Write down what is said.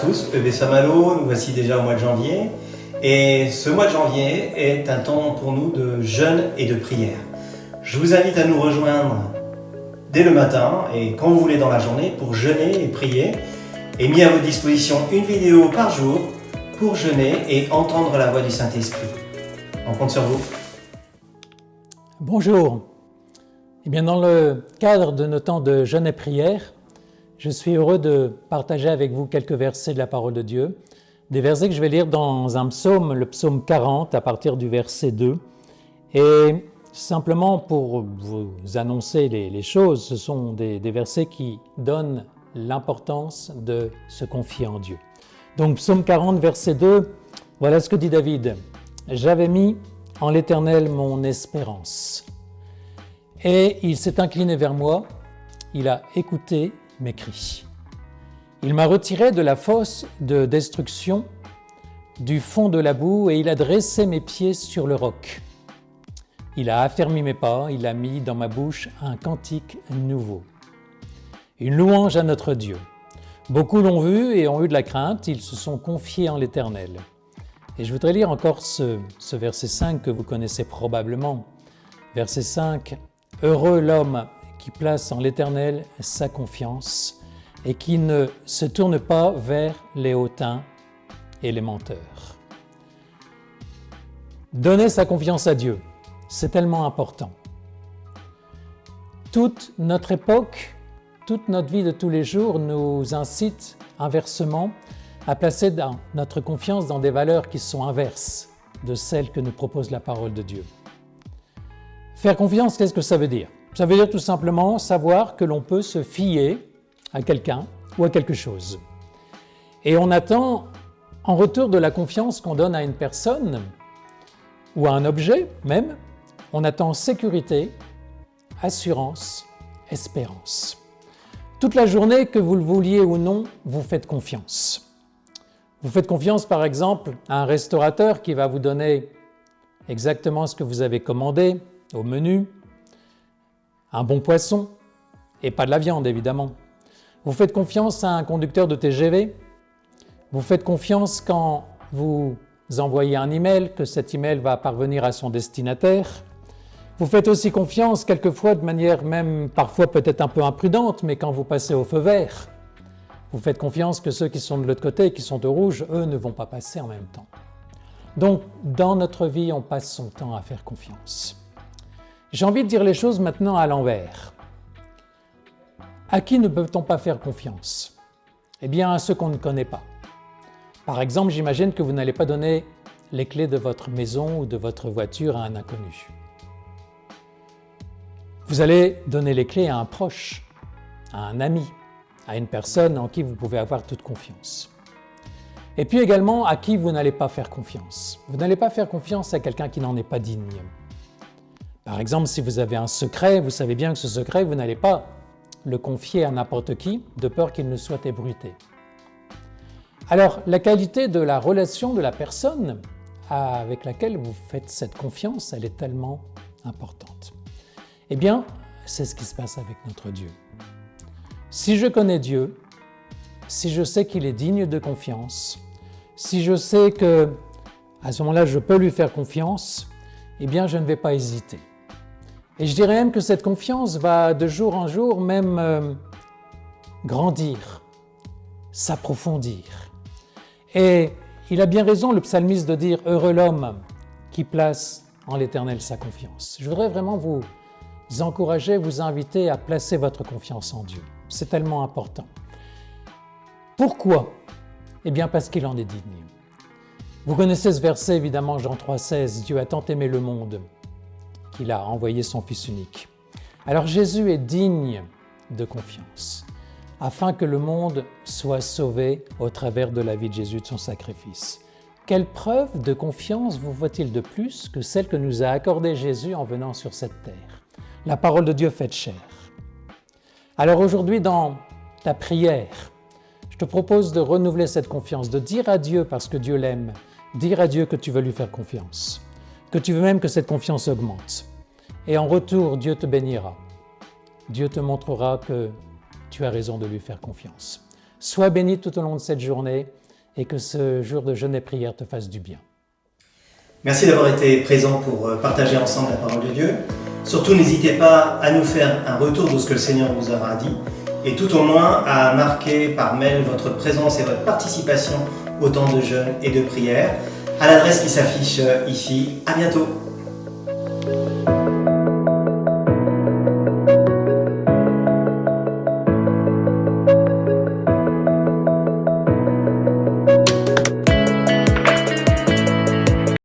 tous, EB Saint-Malo, nous voici déjà au mois de janvier. Et ce mois de janvier est un temps pour nous de jeûne et de prière. Je vous invite à nous rejoindre dès le matin et quand vous voulez dans la journée pour jeûner et prier. Et mis à votre disposition une vidéo par jour pour jeûner et entendre la voix du Saint-Esprit. On compte sur vous. Bonjour. Eh bien, dans le cadre de nos temps de jeûne et prière, je suis heureux de partager avec vous quelques versets de la parole de Dieu, des versets que je vais lire dans un psaume, le psaume 40, à partir du verset 2. Et simplement pour vous annoncer les choses, ce sont des versets qui donnent l'importance de se confier en Dieu. Donc, psaume 40, verset 2, voilà ce que dit David. « J'avais mis en l'Éternel mon espérance. Et il s'est incliné vers moi, il a écouté mes cris. Il m'a retiré de la fosse de destruction, du fond de la boue, et il a dressé mes pieds sur le roc. Il a affermi mes pas, il a mis dans ma bouche un cantique nouveau. Une louange à notre Dieu. Beaucoup l'ont vu et ont eu de la crainte, ils se sont confiés en l'Éternel. » Et je voudrais lire encore ce verset 5 que vous connaissez probablement. Verset 5. « Heureux l'homme qui place en l'Éternel sa confiance et qui ne se tourne pas vers les hautains et les menteurs. » Donner sa confiance à Dieu, c'est tellement important. Toute notre époque, toute notre vie de tous les jours nous incite inversement à placer notre confiance dans des valeurs qui sont inverses de celles que nous propose la parole de Dieu. Faire confiance, qu'est-ce que ça veut dire ? Ça veut dire tout simplement savoir que l'on peut se fier à quelqu'un ou à quelque chose. Et on attend, en retour de la confiance qu'on donne à une personne ou à un objet même, on attend sécurité, assurance, espérance. Toute la journée, que vous le vouliez ou non, vous faites confiance. Vous faites confiance, par exemple, à un restaurateur qui va vous donner exactement ce que vous avez commandé au menu, un bon poisson, et pas de la viande, évidemment. Vous faites confiance à un conducteur de TGV. Vous faites confiance quand vous envoyez un email, que cet email va parvenir à son destinataire. Vous faites aussi confiance, quelquefois de manière même parfois peut-être un peu imprudente, mais quand vous passez au feu vert, vous faites confiance que ceux qui sont de l'autre côté, qui sont au rouge, eux ne vont pas passer en même temps. Donc, dans notre vie, on passe son temps à faire confiance. J'ai envie de dire les choses maintenant à l'envers. À qui ne peut-on pas faire confiance ? Eh bien, à ceux qu'on ne connaît pas. Par exemple, j'imagine que vous n'allez pas donner les clés de votre maison ou de votre voiture à un inconnu. Vous allez donner les clés à un proche, à un ami, à une personne en qui vous pouvez avoir toute confiance. Et puis également, à qui vous n'allez pas faire confiance. Vous n'allez pas faire confiance à quelqu'un qui n'en est pas digne. Par exemple, si vous avez un secret, vous savez bien que ce secret, vous n'allez pas le confier à n'importe qui, de peur qu'il ne soit ébruité. Alors, la qualité de la relation de la personne avec laquelle vous faites cette confiance, elle est tellement importante. Eh bien, c'est ce qui se passe avec notre Dieu. Si je connais Dieu, si je sais qu'il est digne de confiance, si je sais que à ce moment-là, je peux lui faire confiance, eh bien, je ne vais pas hésiter. Et je dirais même que cette confiance va de jour en jour même grandir, s'approfondir. Et il a bien raison, le psalmiste, de dire « Heureux l'homme qui place en l'Éternel sa confiance ». Je voudrais vraiment vous encourager, vous inviter à placer votre confiance en Dieu. C'est tellement important. Pourquoi ? Eh bien, parce qu'il en est digne. Vous connaissez ce verset, évidemment, Jean 3,16, « Dieu a tant aimé le monde qu'il a envoyé son Fils unique ». Alors Jésus est digne de confiance, afin que le monde soit sauvé au travers de la vie de Jésus, de son sacrifice. Quelle preuve de confiance vous faut-il de plus que celle que nous a accordée Jésus en venant sur cette terre ? La parole de Dieu faite chair. Alors aujourd'hui, dans ta prière, je te propose de renouveler cette confiance, de dire à Dieu, parce que Dieu l'aime, dire à Dieu que tu veux lui faire confiance, que tu veux même que cette confiance augmente. Et en retour, Dieu te bénira. Dieu te montrera que tu as raison de lui faire confiance. Sois béni tout au long de cette journée et que ce jour de jeûne et prière te fasse du bien. Merci d'avoir été présent pour partager ensemble la parole de Dieu. Surtout, n'hésitez pas à nous faire un retour de ce que le Seigneur vous aura dit et tout au moins à marquer par mail votre présence et votre participation au temps de jeûne et de prière à l'adresse qui s'affiche ici. À bientôt.